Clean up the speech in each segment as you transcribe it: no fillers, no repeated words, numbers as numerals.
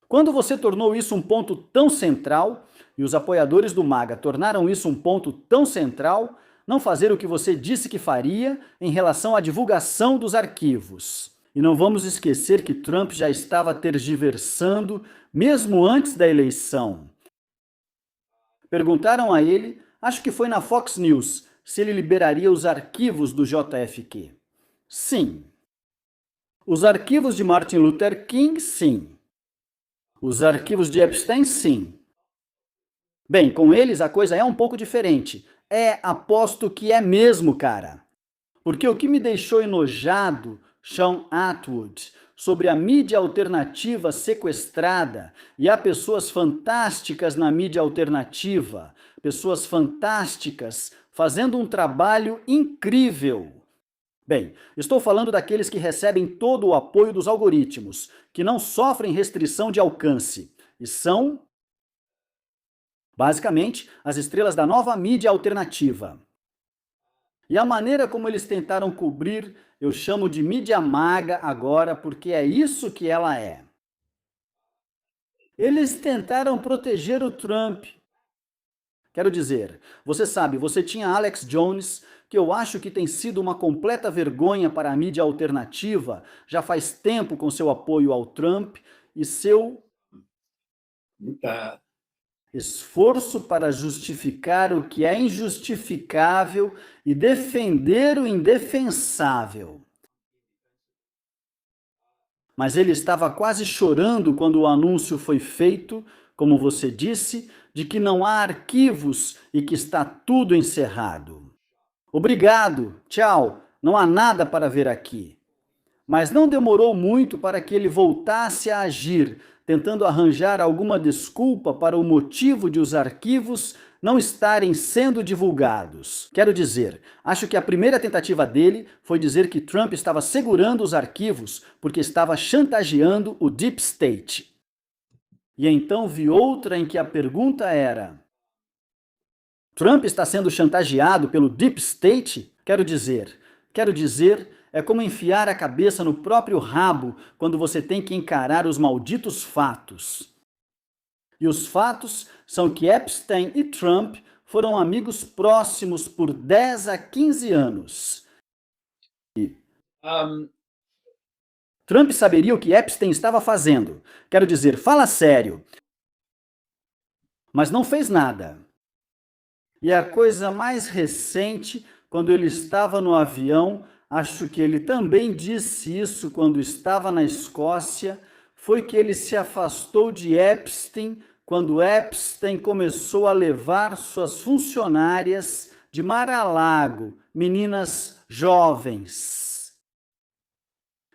Quando você tornou isso um ponto tão central, e os apoiadores do MAGA tornaram isso um ponto tão central, não fazer o que você disse que faria em relação à divulgação dos arquivos. E não vamos esquecer que Trump já estava tergiversando mesmo antes da eleição. Perguntaram a ele, acho que foi na Fox News, se ele liberaria os arquivos do JFK. Sim. Os arquivos de Martin Luther King, sim. Os arquivos de Epstein, sim. Bem, com eles a coisa é um pouco diferente. Aposto que é mesmo, cara. Porque o que me deixou enojado, Sean Atwood, sobre a mídia alternativa sequestrada, e há pessoas fantásticas na mídia alternativa, pessoas fantásticas fazendo um trabalho incrível. Bem, estou falando daqueles que recebem todo o apoio dos algoritmos, que não sofrem restrição de alcance, e são, basicamente, as estrelas da nova mídia alternativa. E a maneira como eles tentaram cobrir, eu chamo de mídia maga agora, porque é isso que ela é. Eles tentaram proteger o Trump. Quero dizer, você sabe, você tinha Alex Jones, que eu acho que tem sido uma completa vergonha para a mídia alternativa, já faz tempo com seu apoio ao Trump e seu esforço para justificar o que é injustificável e defender o indefensável. Mas ele estava quase chorando quando o anúncio foi feito, como você disse, de que não há arquivos e que está tudo encerrado. Obrigado, tchau, não há nada para ver aqui. Mas não demorou muito para que ele voltasse a agir, tentando arranjar alguma desculpa para o motivo de os arquivos não estarem sendo divulgados. Quero dizer, acho que a primeira tentativa dele foi dizer que Trump estava segurando os arquivos porque estava chantageando o Deep State. E então vi outra em que a pergunta era: Trump está sendo chantageado pelo Deep State? Quero dizer, é como enfiar a cabeça no próprio rabo quando você tem que encarar os malditos fatos. E os fatos são que Epstein e Trump foram amigos próximos por 10 a 15 anos. Trump saberia o que Epstein estava fazendo. Quero dizer, fala sério. Mas não fez nada. E a coisa mais recente, quando ele estava no avião, acho que ele também disse isso quando estava na Escócia, foi que ele se afastou de Epstein quando Epstein começou a levar suas funcionárias de Mar-a-Lago, meninas jovens.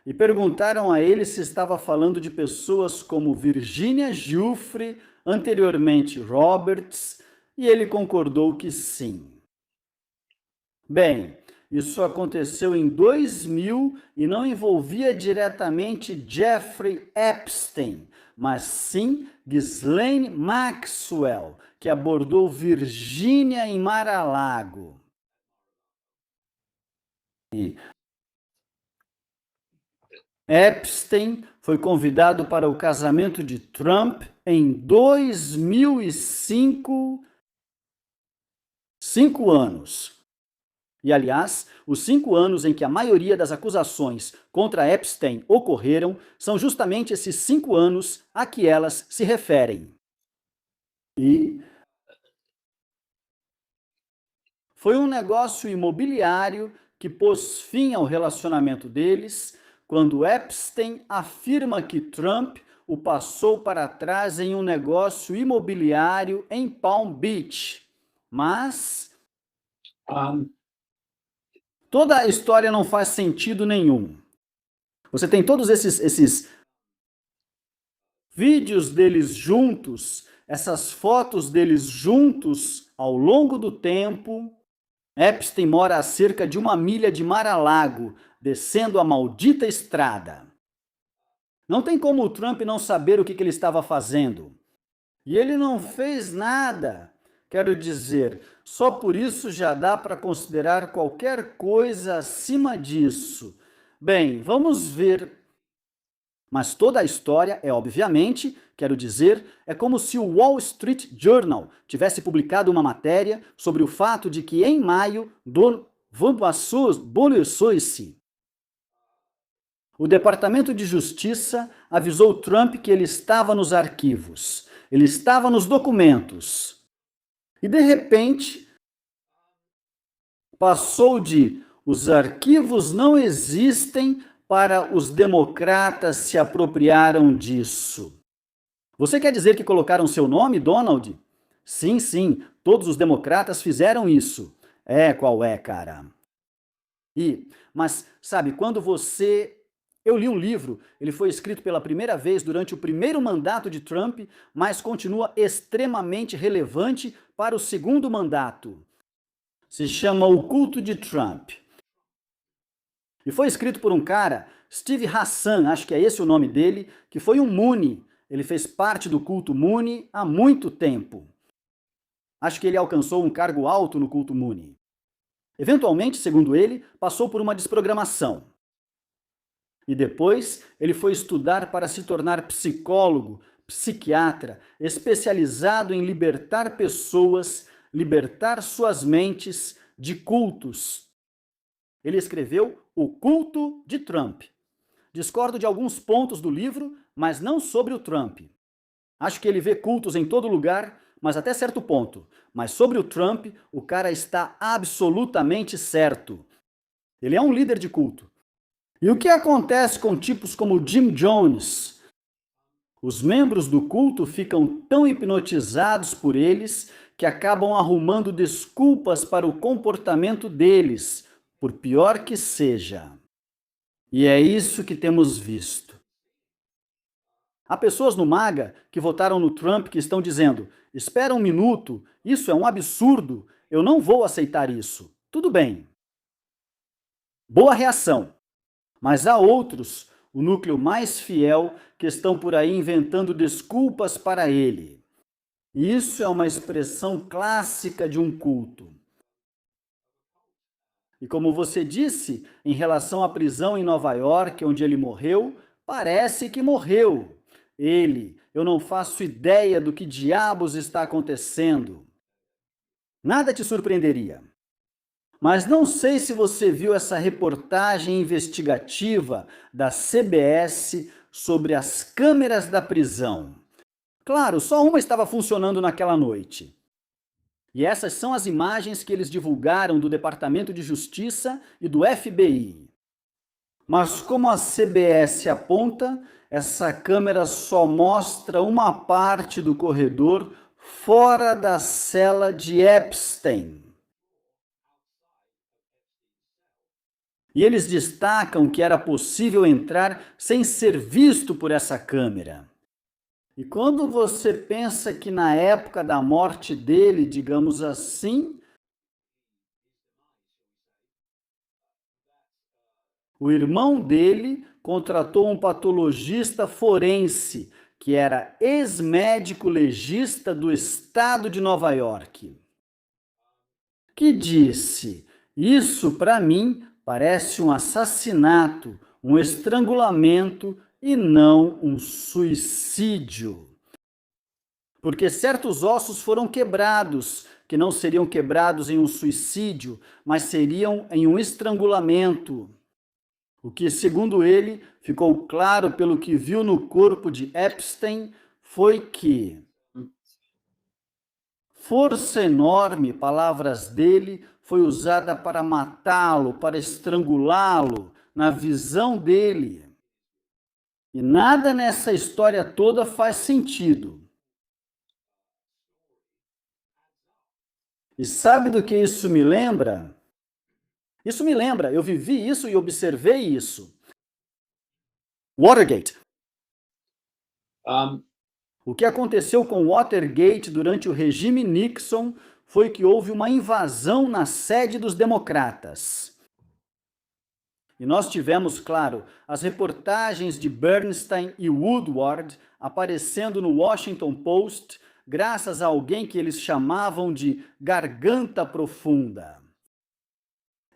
E perguntaram a ele se estava falando de pessoas como Virginia Giuffre, anteriormente Roberts, e ele concordou que sim. Bem, isso aconteceu em 2000 e não envolvia diretamente Jeffrey Epstein, mas sim Ghislaine Maxwell, que abordou Virgínia em Mar-a-Lago. Epstein foi convidado para o casamento de Trump em 2005, 5 anos. E, aliás, os 5 anos em que a maioria das acusações contra Epstein ocorreram são justamente esses 5 anos a que elas se referem. E foi um negócio imobiliário que pôs fim ao relacionamento deles quando Epstein afirma que Trump o passou para trás em um negócio imobiliário em Palm Beach. Mas toda a história não faz sentido nenhum. Você tem todos esses vídeos deles juntos, essas fotos deles juntos ao longo do tempo. Epstein mora a cerca de 1 milha de Mar-a-Lago, descendo a maldita estrada. Não tem como o Trump não saber o que ele estava fazendo. E ele não fez nada. Quero dizer, só por isso já dá para considerar qualquer coisa acima disso. Bem, vamos ver. Mas toda a história é, obviamente, quero dizer, é como se o Wall Street Journal tivesse publicado uma matéria sobre o fato de que em maio do o Departamento de Justiça avisou Trump que ele estava nos arquivos, ele estava nos documentos. E de repente, passou de os arquivos não existem para os democratas se apropriaram disso. Você quer dizer que colocaram seu nome, Donald? Sim, sim, todos os democratas fizeram isso. É, qual é, cara? Mas, sabe, quando você... Eu li um livro, ele foi escrito pela primeira vez durante o primeiro mandato de Trump, mas continua extremamente relevante para o segundo mandato. Se chama O Culto de Trump. E foi escrito por um cara, Steve Hassan, acho que é esse o nome dele, que foi um Moonie. Ele fez parte do culto Moonie há muito tempo. Acho que ele alcançou um cargo alto no culto Moonie. Eventualmente, segundo ele, passou por uma desprogramação. E depois ele foi estudar para se tornar psicólogo, psiquiatra, especializado em libertar pessoas, libertar suas mentes de cultos. Ele escreveu O Culto de Trump. Discordo de alguns pontos do livro, mas não sobre o Trump. Acho que ele vê cultos em todo lugar, mas até certo ponto. Mas sobre o Trump, o cara está absolutamente certo. Ele é um líder de culto. E o que acontece com tipos como Jim Jones? Os membros do culto ficam tão hipnotizados por eles que acabam arrumando desculpas para o comportamento deles, por pior que seja. E é isso que temos visto. Há pessoas no MAGA que votaram no Trump que estão dizendo: espera um minuto, isso é um absurdo, eu não vou aceitar isso. Tudo bem. Boa reação. Mas há outros, o núcleo mais fiel, que estão por aí inventando desculpas para ele. Isso é uma expressão clássica de um culto. E como você disse, em relação à prisão em Nova York, onde ele morreu, parece que morreu. Eu não faço ideia do que diabos está acontecendo. Nada te surpreenderia. Mas não sei se você viu essa reportagem investigativa da CBS sobre as câmeras da prisão. Claro, só uma estava funcionando naquela noite. E essas são as imagens que eles divulgaram do Departamento de Justiça e do FBI. Mas como a CBS aponta, essa câmera só mostra uma parte do corredor fora da cela de Epstein. E eles destacam que era possível entrar sem ser visto por essa câmera. E quando você pensa que na época da morte dele, digamos assim, o irmão dele contratou um patologista forense, que era ex-médico legista do estado de Nova York, que disse: isso para mim parece um assassinato, um estrangulamento e não um suicídio. Porque certos ossos foram quebrados, que não seriam quebrados em um suicídio, mas seriam em um estrangulamento. O que, segundo ele, ficou claro pelo que viu no corpo de Epstein foi que força enorme, palavras dele, foi usada para matá-lo, para estrangulá-lo, na visão dele. E nada nessa história toda faz sentido. E sabe do que isso me lembra? Isso me lembra, eu vivi isso e observei isso. Watergate. O que aconteceu com Watergate durante o regime Nixon foi que houve uma invasão na sede dos democratas. E nós tivemos, claro, as reportagens de Bernstein e Woodward aparecendo no Washington Post, graças a alguém que eles chamavam de garganta profunda.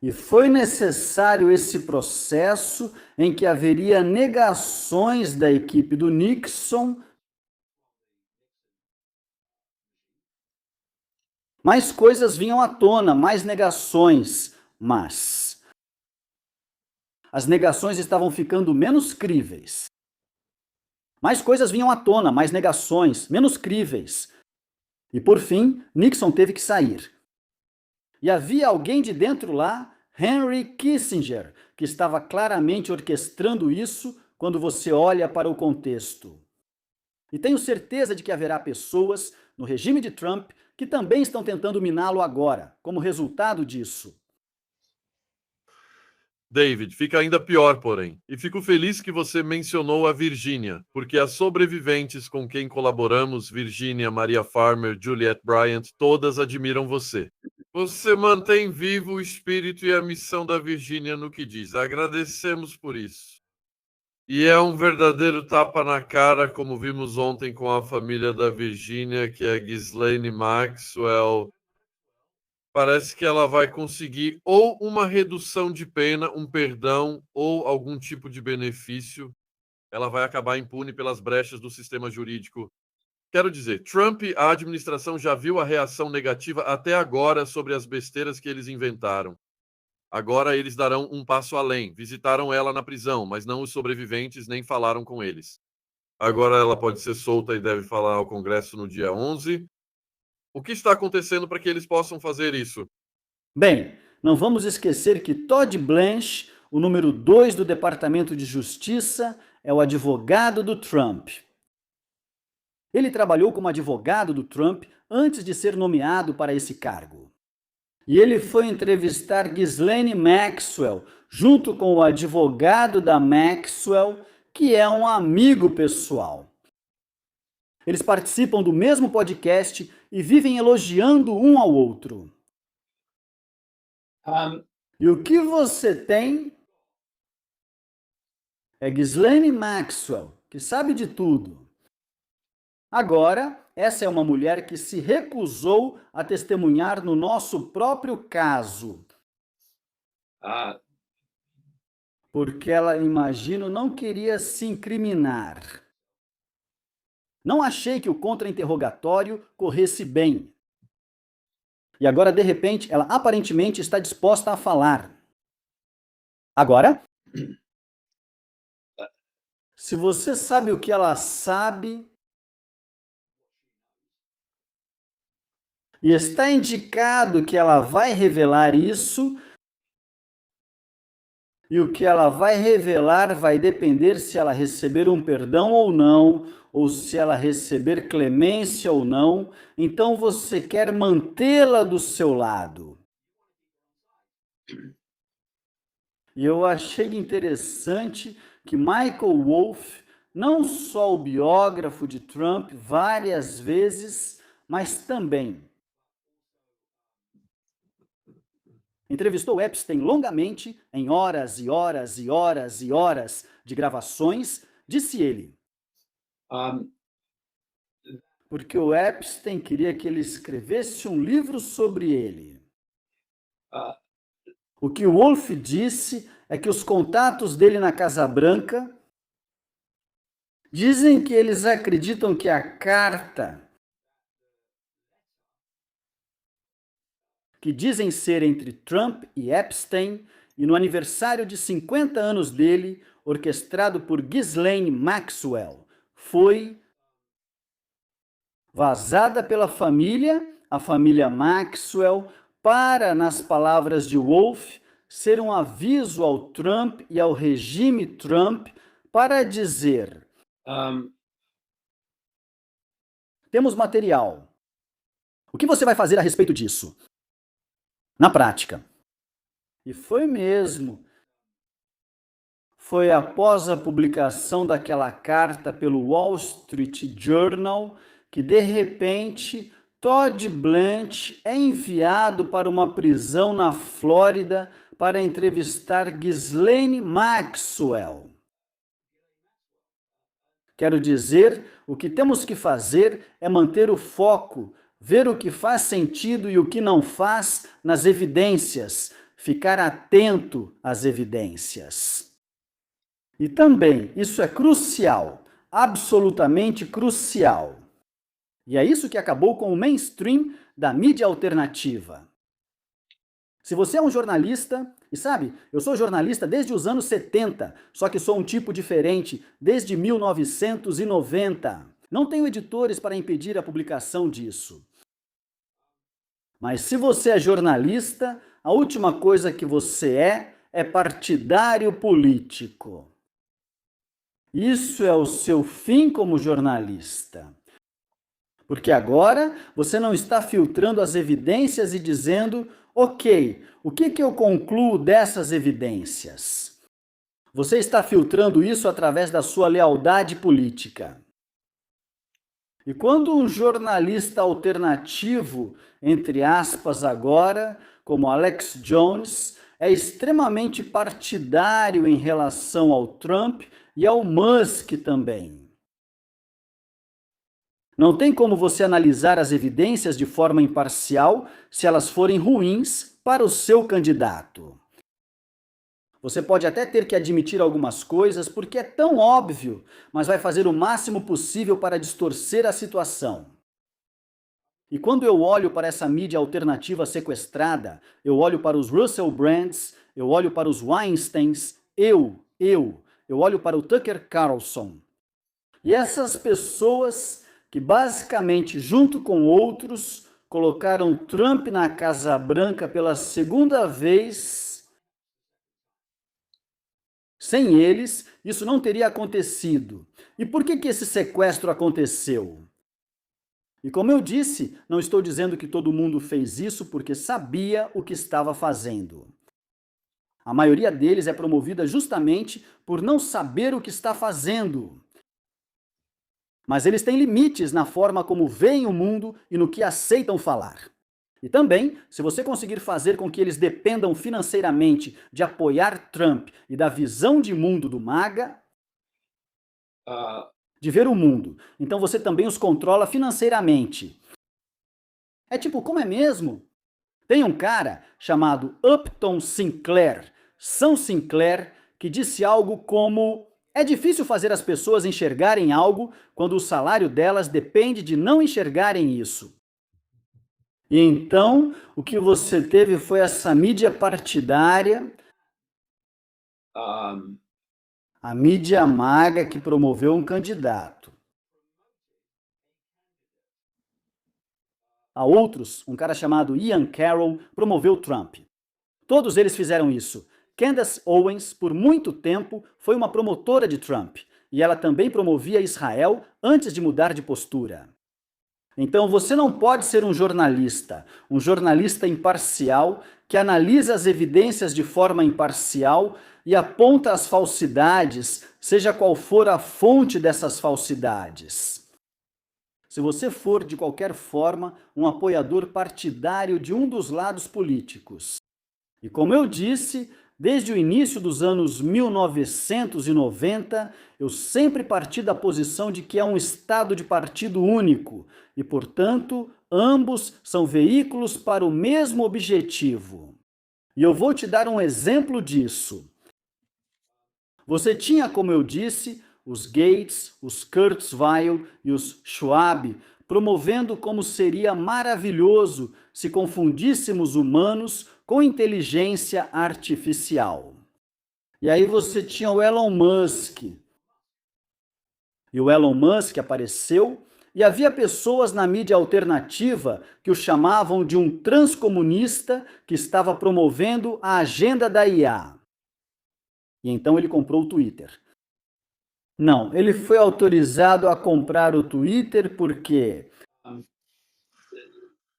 E foi necessário esse processo em que haveria negações da equipe do Nixon. Mais coisas vinham à tona, mais negações, mas as negações estavam ficando menos críveis. Mais coisas vinham à tona, mais negações, menos críveis. E por fim, Nixon teve que sair. E havia alguém de dentro lá, Henry Kissinger, que estava claramente orquestrando isso quando você olha para o contexto. E tenho certeza de que haverá pessoas no regime de Trump que também estão tentando miná-lo agora, como resultado disso. David, fica ainda pior, porém. E fico feliz que você mencionou a Virgínia, porque as sobreviventes com quem colaboramos, Virginia, Maria Farmer, Juliette Bryant, todas admiram você. Você mantém vivo o espírito e a missão da Virgínia no que diz. Agradecemos por isso. E é um verdadeiro tapa na cara, como vimos ontem com a família da Virgínia, que é Ghislaine Maxwell. Parece que ela vai conseguir ou uma redução de pena, um perdão ou algum tipo de benefício. Ela vai acabar impune pelas brechas do sistema jurídico. Quero dizer, Trump e a administração já viu a reação negativa até agora sobre as besteiras que eles inventaram. Agora eles darão um passo além. Visitaram ela na prisão, mas não os sobreviventes, nem falaram com eles. Agora ela pode ser solta e deve falar ao Congresso no dia 11. O que está acontecendo para que eles possam fazer isso? Bem, não vamos esquecer que Todd Blanche, o número 2 do Departamento de Justiça, é o advogado do Trump. Ele trabalhou como advogado do Trump antes de ser nomeado para esse cargo. E ele foi entrevistar Ghislaine Maxwell, junto com o advogado da Maxwell, que é um amigo pessoal. Eles participam do mesmo podcast e vivem elogiando um ao outro. E o que você tem é Ghislaine Maxwell, que sabe de tudo. Agora, essa é uma mulher que se recusou a testemunhar no nosso próprio caso. Porque ela, imagino, não queria se incriminar. Não achei que o contra-interrogatório corresse bem. E agora, de repente, ela aparentemente está disposta a falar. Agora, se você sabe o que ela sabe, e está indicado que ela vai revelar isso, e o que ela vai revelar vai depender se ela receber um perdão ou não, ou se ela receber clemência ou não, então você quer mantê-la do seu lado. E eu achei interessante que Michael Wolff, não só o biógrafo de Trump várias vezes, mas também entrevistou Epstein longamente, em horas e horas e horas e horas de gravações, disse ele. Porque o Epstein queria que ele escrevesse um livro sobre ele. O que o Wolff disse é que os contatos dele na Casa Branca dizem que eles acreditam que a carta que dizem ser entre Trump e Epstein, e no aniversário de 50 anos dele, orquestrado por Ghislaine Maxwell, foi vazada pela família, a família Maxwell, para, nas palavras de Wolff, ser um aviso ao Trump e ao regime Trump para dizer: temos material. O que você vai fazer a respeito disso? Na prática. E foi mesmo. Foi após a publicação daquela carta pelo Wall Street Journal que, de repente, Todd Blanche é enviado para uma prisão na Flórida para entrevistar Ghislaine Maxwell. Quero dizer, o que temos que fazer é manter o foco, ver o que faz sentido e o que não faz nas evidências, ficar atento às evidências. E também, isso é crucial, absolutamente crucial. E é isso que acabou com o mainstream da mídia alternativa. Se você é um jornalista, e sabe, eu sou jornalista desde os anos 70, só que sou um tipo diferente desde 1990. Não tenho editores para impedir a publicação disso. Mas se você é jornalista, a última coisa que você é partidário político. Isso é o seu fim como jornalista. Porque agora você não está filtrando as evidências e dizendo, ok, o que eu concluo dessas evidências? Você está filtrando isso através da sua lealdade política. E quando um jornalista alternativo, entre aspas agora, como Alex Jones, é extremamente partidário em relação ao Trump e ao Musk também. Não tem como você analisar as evidências de forma imparcial se elas forem ruins para o seu candidato. Você pode até ter que admitir algumas coisas porque é tão óbvio, mas vai fazer o máximo possível para distorcer a situação. E quando eu olho para essa mídia alternativa sequestrada, eu olho para os Russell Brands, eu olho para os Weinsteins, eu olho para o Tucker Carlson. E essas pessoas que basicamente, junto com outros, colocaram Trump na Casa Branca pela segunda vez. Sem eles, isso não teria acontecido. E por que esse sequestro aconteceu? E como eu disse, não estou dizendo que todo mundo fez isso porque sabia o que estava fazendo. A maioria deles é promovida justamente por não saber o que está fazendo. Mas eles têm limites na forma como veem o mundo e no que aceitam falar. E também, se você conseguir fazer com que eles dependam financeiramente de apoiar Trump e da visão de mundo do MAGA, de ver o mundo, então você também os controla financeiramente. É tipo, como é mesmo? Tem um cara chamado Upton Sinclair, São Sinclair, que disse algo como: é difícil fazer as pessoas enxergarem algo quando o salário delas depende de não enxergarem isso. E então, o que você teve foi essa mídia partidária, a mídia MAGA que promoveu um candidato. A outros, um cara chamado Ian Carroll promoveu Trump. Todos eles fizeram isso. Candace Owens, por muito tempo, foi uma promotora de Trump, e ela também promovia Israel antes de mudar de postura. Então você não pode ser um jornalista imparcial que analisa as evidências de forma imparcial e aponta as falsidades, seja qual for a fonte dessas falsidades. Se você for, de qualquer forma, um apoiador partidário de um dos lados políticos. E como eu disse, desde o início dos anos 1990, eu sempre parti da posição de que é um Estado de partido único e, portanto, ambos são veículos para o mesmo objetivo. E eu vou te dar um exemplo disso. Você tinha, como eu disse, os Gates, os Kurzweil e os Schwab promovendo como seria maravilhoso se confundíssemos humanos com inteligência artificial. E aí você tinha o Elon Musk. E o Elon Musk apareceu e havia pessoas na mídia alternativa que o chamavam de um transcomunista que estava promovendo a agenda da IA. E então ele comprou o Twitter. Não, ele foi autorizado a comprar o Twitter porque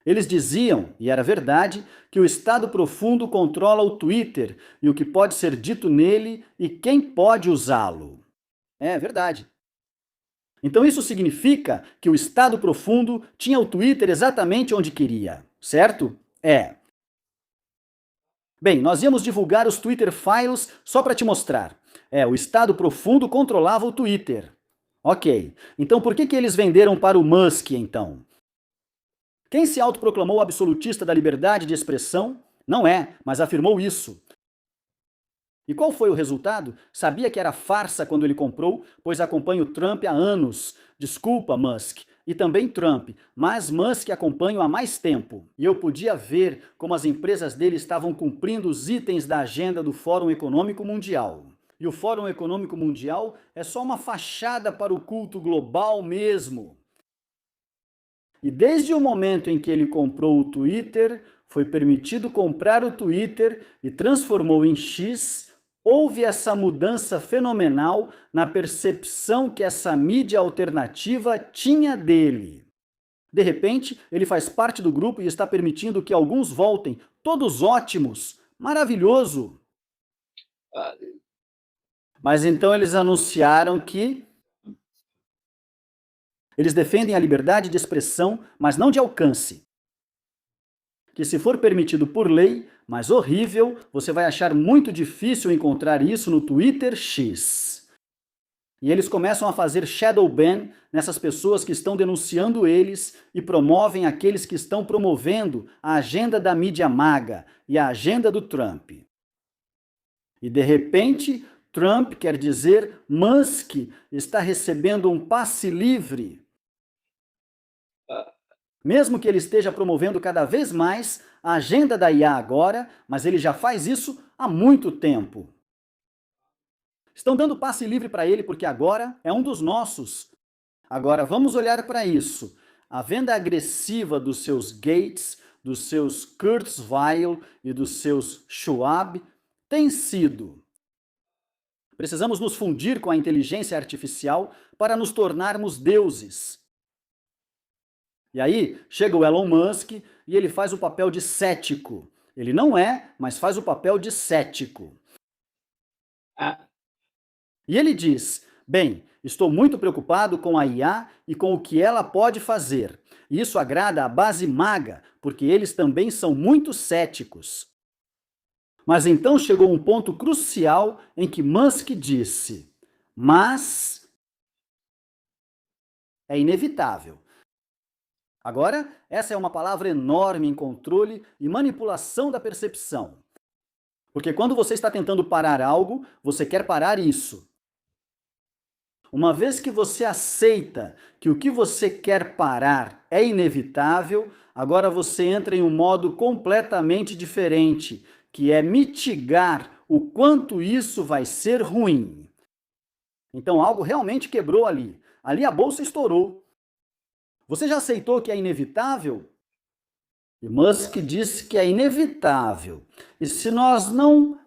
eles diziam, e era verdade, que o Estado profundo controla o Twitter e o que pode ser dito nele e quem pode usá-lo. É verdade. Então isso significa que o Estado profundo tinha o Twitter exatamente onde queria, certo? É. Bem, nós íamos divulgar os Twitter Files só para te mostrar. O Estado profundo controlava o Twitter. Ok, então por que eles venderam para o Musk, então? Quem se autoproclamou absolutista da liberdade de expressão? Não é, mas afirmou isso. E qual foi o resultado? Sabia que era farsa quando ele comprou, pois acompanho Trump há anos. Desculpa, Musk. E também Trump, mas Musk acompanho há mais tempo. E eu podia ver como as empresas dele estavam cumprindo os itens da agenda do Fórum Econômico Mundial. E o Fórum Econômico Mundial é só uma fachada para o culto global mesmo. E desde o momento em que ele comprou o Twitter, foi permitido comprar o Twitter e transformou em X, houve essa mudança fenomenal na percepção que essa mídia alternativa tinha dele. De repente, ele faz parte do grupo e está permitindo que alguns voltem, todos ótimos, maravilhoso. Mas então eles anunciaram que eles defendem a liberdade de expressão, mas não de alcance. Que se for permitido por lei, mas horrível, você vai achar muito difícil encontrar isso no Twitter X. E eles começam a fazer shadow ban nessas pessoas que estão denunciando eles e promovem aqueles que estão promovendo a agenda da mídia maga e a agenda do Trump. E de repente, Trump, quer dizer, Musk, está recebendo um passe livre. Mesmo que ele esteja promovendo cada vez mais a agenda da IA agora, mas ele já faz isso há muito tempo. Estão dando passe livre para ele porque agora é um dos nossos. Agora vamos olhar para isso. A venda agressiva dos seus Gates, dos seus Kurzweil e dos seus Schwab tem sido: precisamos nos fundir com a inteligência artificial para nos tornarmos deuses. E aí chega o Elon Musk e ele faz o papel de cético. Ele não é, mas faz o papel de cético. E ele diz: bem, estou muito preocupado com a IA e com o que ela pode fazer. E isso agrada a base maga, porque eles também são muito céticos. Mas então chegou um ponto crucial em que Musk disse: mas é inevitável. Agora, essa é uma palavra enorme em controle e manipulação da percepção. Porque quando você está tentando parar algo, você quer parar isso. Uma vez que você aceita que o que você quer parar é inevitável, agora você entra em um modo completamente diferente, que é mitigar o quanto isso vai ser ruim. Então algo realmente quebrou ali. Ali a bolsa estourou. Você já aceitou que é inevitável? E Musk disse que é inevitável. E se nós não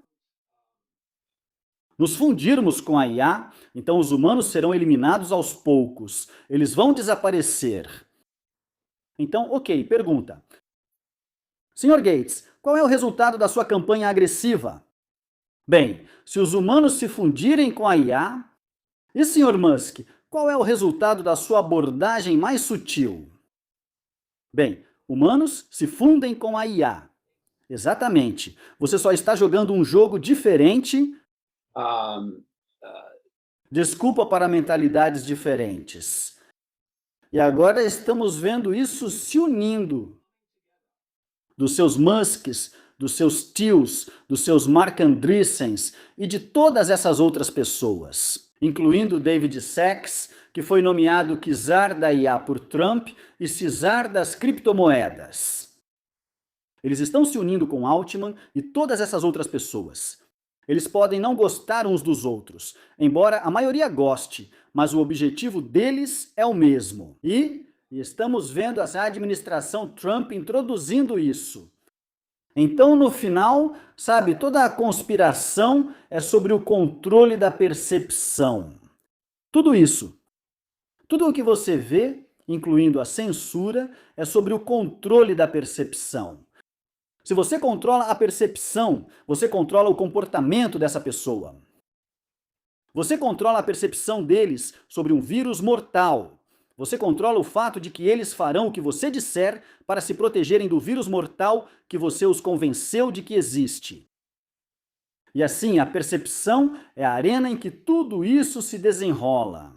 nos fundirmos com a IA, então os humanos serão eliminados aos poucos. Eles vão desaparecer. Então, ok, pergunta. Sr. Gates, qual é o resultado da sua campanha agressiva? Bem, se os humanos se fundirem com a IA... E, Sr. Musk, qual é o resultado da sua abordagem mais sutil? Bem, humanos se fundem com a IA. Exatamente. Você só está jogando um jogo diferente. Desculpa para mentalidades diferentes. E agora estamos vendo isso se unindo. Dos seus Musks, dos seus Tills, dos seus Marc Andreessens e de todas essas outras pessoas. Incluindo David Sacks, que foi nomeado czar da IA por Trump e czar das criptomoedas. Eles estão se unindo com Altman e todas essas outras pessoas. Eles podem não gostar uns dos outros, embora a maioria goste, mas o objetivo deles é o mesmo. E estamos vendo a administração Trump introduzindo isso. Então, no final, sabe, toda a conspiração é sobre o controle da percepção. Tudo isso. Tudo o que você vê, incluindo a censura, é sobre o controle da percepção. Se você controla a percepção, você controla o comportamento dessa pessoa. Você controla a percepção deles sobre um vírus mortal. Você controla o fato de que eles farão o que você disser para se protegerem do vírus mortal que você os convenceu de que existe. E assim, a percepção é a arena em que tudo isso se desenrola.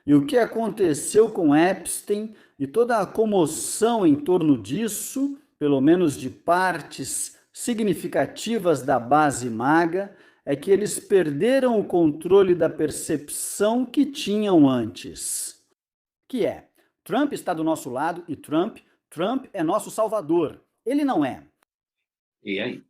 E o que aconteceu com Epstein e toda a comoção em torno disso, pelo menos de partes significativas da base MAGA é que eles perderam o controle da percepção que tinham antes. Que é, Trump está do nosso lado e Trump é nosso salvador. Ele não é. E aí?